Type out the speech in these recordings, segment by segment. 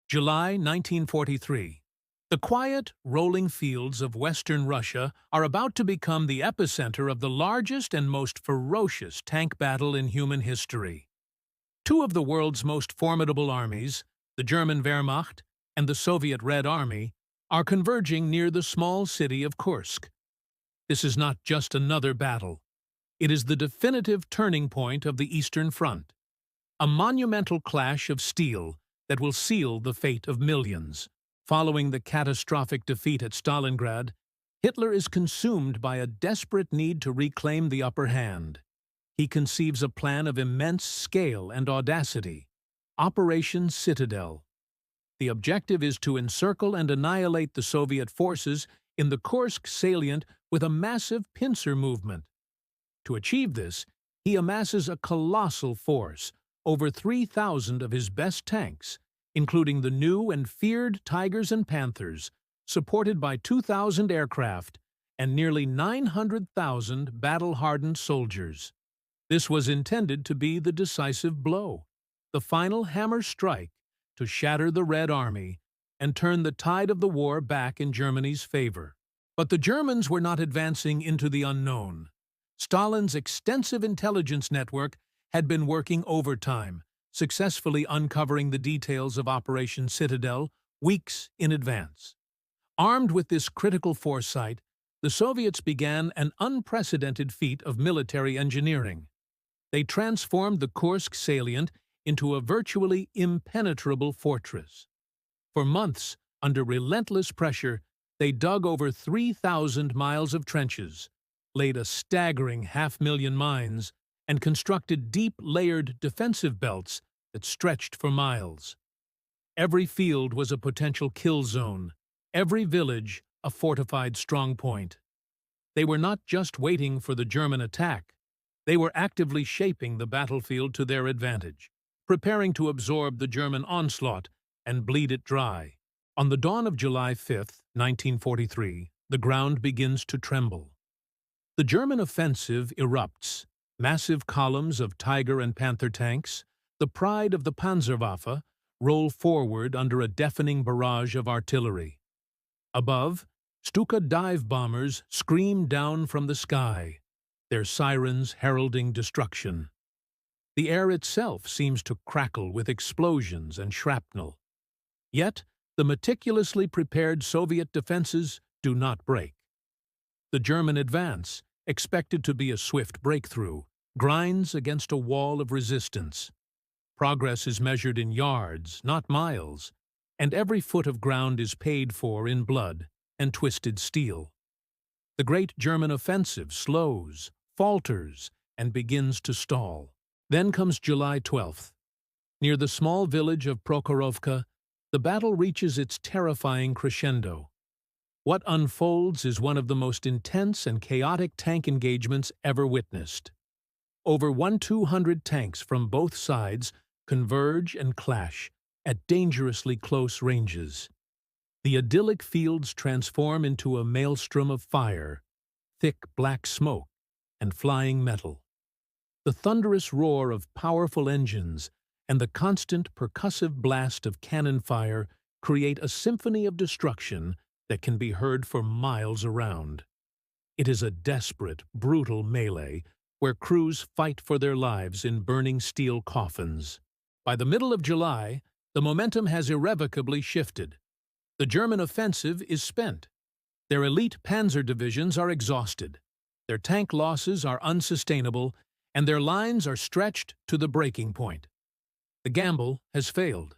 July 1943. The quiet, rolling fields of Western Russia are about to become the epicenter of the largest and most ferocious tank battle in human history. Two of the world's most formidable armies, the German Wehrmacht and the Soviet Red Army, are converging near the small city of Kursk. This is not just another battle. It is the definitive turning point of the Eastern Front, a monumental clash of steel that will seal the fate of millions. Following the catastrophic defeat at Stalingrad, Hitler is consumed by a desperate need to reclaim the upper hand. He conceives a plan of immense scale and audacity, Operation Citadel. The objective is to encircle and annihilate the Soviet forces in the Kursk salient with a massive pincer movement. To achieve this, he amasses a colossal force, over 3,000 of his best tanks, including the new and feared Tigers and Panthers, supported by 2,000 aircraft and nearly 900,000 battle-hardened soldiers. This was intended to be the decisive blow, the final hammer strike to shatter the Red Army and turn the tide of the war back in Germany's favor. But the Germans were not advancing into the unknown. Stalin's extensive intelligence network had been working overtime, successfully uncovering the details of Operation Citadel weeks in advance. Armed with this critical foresight, the Soviets began an unprecedented feat of military engineering. They transformed the Kursk salient into a virtually impenetrable fortress. For months, under relentless pressure, they dug over 3,000 miles of trenches, laid a staggering 500,000 mines, and constructed deep, layered defensive belts that stretched for miles. Every field was a potential kill zone, every village a fortified strongpoint. They were not just waiting for the German attack, they were actively shaping the battlefield to their advantage, preparing to absorb the German onslaught and bleed it dry. On the dawn of July 5, 1943, the ground begins to tremble. The German offensive erupts. Massive columns of Tiger and Panther tanks, the pride of the Panzerwaffe, roll forward under a deafening barrage of artillery. Above, Stuka dive bombers scream down from the sky, their sirens heralding destruction. The air itself seems to crackle with explosions and shrapnel. Yet, the meticulously prepared Soviet defenses do not break. The German advance, expected to be a swift breakthrough, grinds against a wall of resistance. Progress is measured in yards, not miles, and every foot of ground is paid for in blood and twisted steel. The great German offensive slows, falters, and begins to stall. Then comes July 12th. Near the small village of Prokhorovka, the battle reaches its terrifying crescendo. What unfolds is one of the most intense and chaotic tank engagements ever witnessed. Over 1,200 tanks from both sides converge and clash at dangerously close ranges. The idyllic fields transform into a maelstrom of fire, thick black smoke, and flying metal. The thunderous roar of powerful engines and the constant percussive blast of cannon fire create a symphony of destruction that can be heard for miles around. It is a desperate, brutal melee where crews fight for their lives in burning steel coffins. By the middle of July, the momentum has irrevocably shifted. The German offensive is spent. Their elite panzer divisions are exhausted. Their tank losses are unsustainable, and their lines are stretched to the breaking point. The gamble has failed.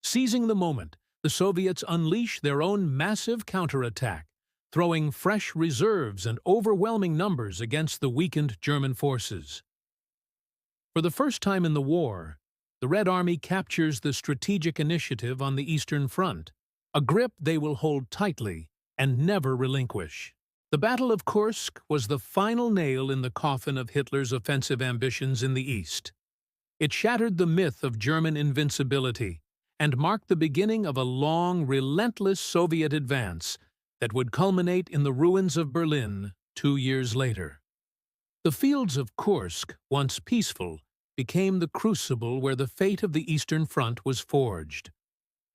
Seizing the moment, the Soviets unleash their own massive counterattack, throwing fresh reserves and overwhelming numbers against the weakened German forces. For the first time in the war, the Red Army captures the strategic initiative on the Eastern Front, a grip they will hold tightly and never relinquish. The Battle of Kursk was the final nail in the coffin of Hitler's offensive ambitions in the East. It shattered the myth of German invincibility and marked the beginning of a long, relentless Soviet advance that would culminate in the ruins of Berlin 2 years later. The fields of Kursk, once peaceful, became the crucible where the fate of the Eastern Front was forged.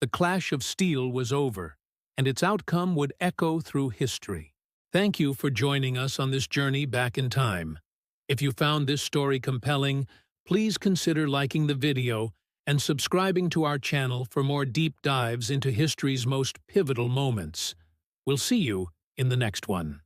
the clash of steel was over, and its outcome would echo through history. Thank you for joining us on this journey back in time. If you found this story compelling, please consider liking the video and subscribing to our channel for more deep dives into history's most pivotal moments. We'll see you in the next one.